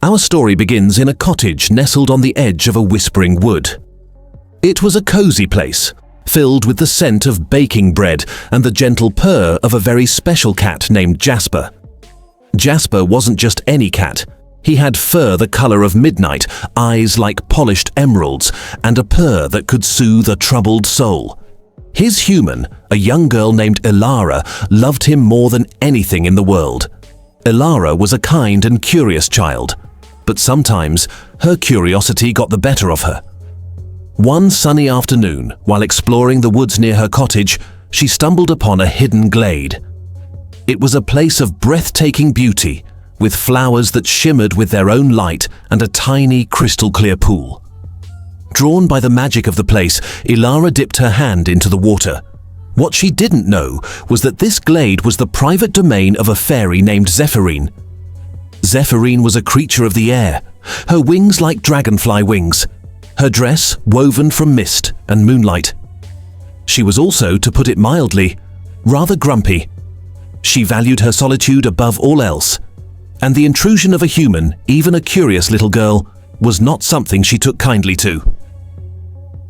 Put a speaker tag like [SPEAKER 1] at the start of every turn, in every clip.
[SPEAKER 1] Our story begins in a cottage nestled on the edge of a whispering wood. It was a cozy place, filled with the scent of baking bread and the gentle purr of a very special cat named Jasper. Jasper wasn't just any cat. He had fur the color of midnight, eyes like polished emeralds, and a purr that could soothe a troubled soul. His human, a young girl named Elara, loved him more than anything in the world. Elara was a kind and curious child, but sometimes her curiosity got the better of her. One sunny afternoon, while exploring the woods near her cottage, she stumbled upon a hidden glade. It was a place of breathtaking beauty, with flowers that shimmered with their own light and a tiny crystal-clear pool. Drawn by the magic of the place, Elara dipped her hand into the water. What she didn't know was that this glade was the private domain of a fairy named Zephyrine. Zephyrine was a creature of the air, her wings like dragonfly wings, her dress woven from mist and moonlight. She was also, to put it mildly, rather grumpy. She valued her solitude above all else, and the intrusion of a human, even a curious little girl, was not something she took kindly to.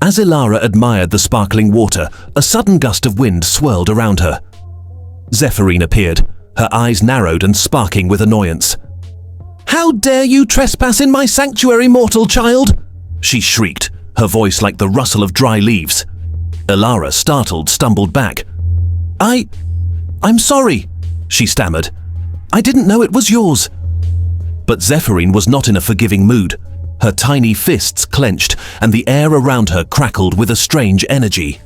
[SPEAKER 1] As Elara admired the sparkling water, a sudden gust of wind swirled around her. Zephyrine appeared, her eyes narrowed and sparking with annoyance. "How dare you trespass in my sanctuary, mortal child?" she shrieked, her voice like the rustle of dry leaves. Elara, startled, stumbled back. I'm sorry," she stammered. "I didn't know it was yours." But Zephyrine was not in a forgiving mood. Her tiny fists clenched, and the air around her crackled with a strange energy.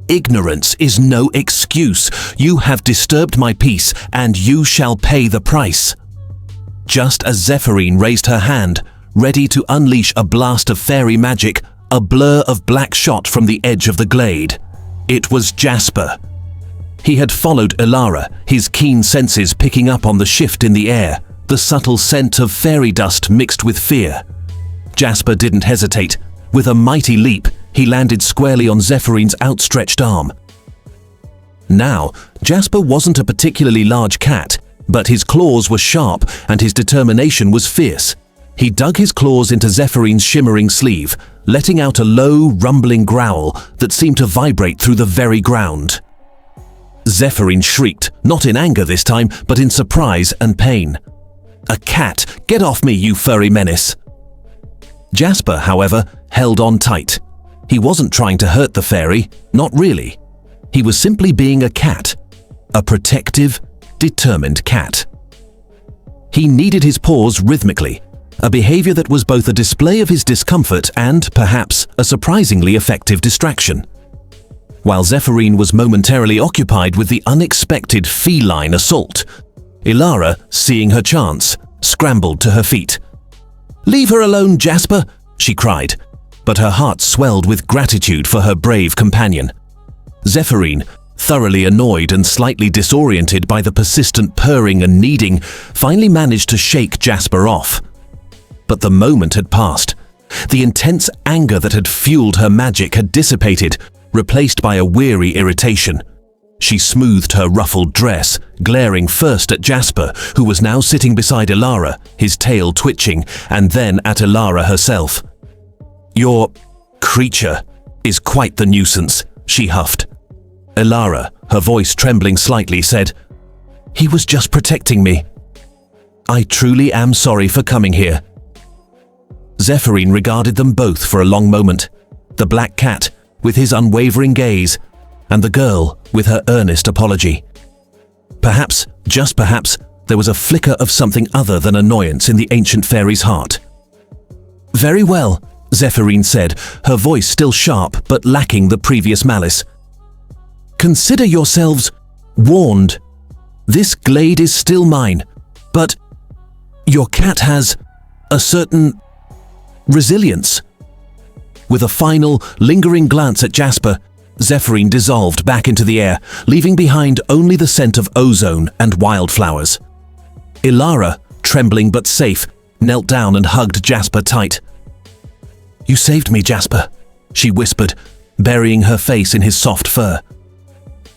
[SPEAKER 1] "Ignorance is no excuse. You have disturbed my peace, and you shall pay the price." Just as Zephyrine raised her hand, ready to unleash a blast of fairy magic, a blur of black shot from the edge of the glade. It was Jasper. He had followed Elara, his keen senses picking up on the shift in the air, the subtle scent of fairy dust mixed with fear. Jasper didn't hesitate. With a mighty leap, he landed squarely on Zephyrine's outstretched arm. Now, Jasper wasn't a particularly large cat, but his claws were sharp and his determination was fierce. He dug his claws into Zephyrines' shimmering sleeve, letting out a low, rumbling growl that seemed to vibrate through the very ground. Zephyrine shrieked, not in anger this time, but in surprise and pain. "A cat! Get off me, you furry menace!" Jasper, however, held on tight. He wasn't trying to hurt the fairy, not really. He was simply being a cat. A protective, determined cat. He kneaded his paws rhythmically, a behavior that was both a display of his discomfort and, perhaps, a surprisingly effective distraction. While Zephyrine was momentarily occupied with the unexpected feline assault, Elara, seeing her chance, scrambled to her feet. "Leave her alone, Jasper," she cried, but her heart swelled with gratitude for her brave companion. Zephyrine, thoroughly annoyed and slightly disoriented by the persistent purring and kneading, finally managed to shake Jasper off. But the moment had passed. The intense anger that had fueled her magic had dissipated, replaced by a weary irritation. She smoothed her ruffled dress, glaring first at Jasper, who was now sitting beside Elara, his tail twitching, and then at Elara herself. "Your creature is quite the nuisance," she huffed. Elara, her voice trembling slightly, said, "He was just protecting me. I truly am sorry for coming here." Zephyrine regarded them both for a long moment, the black cat with his unwavering gaze, and the girl with her earnest apology. Perhaps, just perhaps, there was a flicker of something other than annoyance in the ancient fairy's heart. "Very well," Zephyrine said, her voice still sharp but lacking the previous malice. "Consider yourselves warned. This glade is still mine, but your cat has a certain resilience." With a final, lingering glance at Jasper, Zephyrine dissolved back into the air, leaving behind only the scent of ozone and wildflowers. Elara, trembling but safe, knelt down and hugged Jasper tight. "You saved me, Jasper," she whispered, burying her face in his soft fur.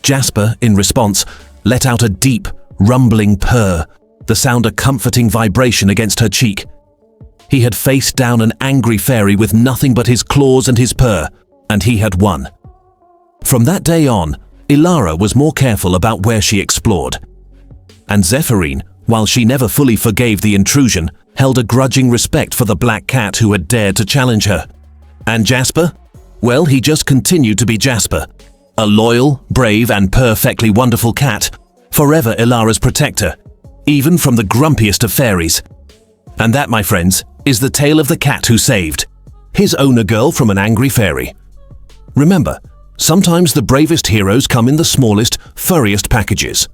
[SPEAKER 1] Jasper, in response, let out a deep, rumbling purr, the sound a comforting vibration against her cheek. He had faced down an angry fairy with nothing but his claws and his purr, and he had won. From that day on, Elara was more careful about where she explored. And Zephyrine, while she never fully forgave the intrusion, held a grudging respect for the black cat who had dared to challenge her. And Jasper? Well, he just continued to be Jasper, a loyal, brave, and perfectly wonderful cat, forever Elara's protector, even from the grumpiest of fairies. And that, my friends, is the tale of the cat who saved his owner girl from an angry fairy. Remember, sometimes the bravest heroes come in the smallest, furriest packages.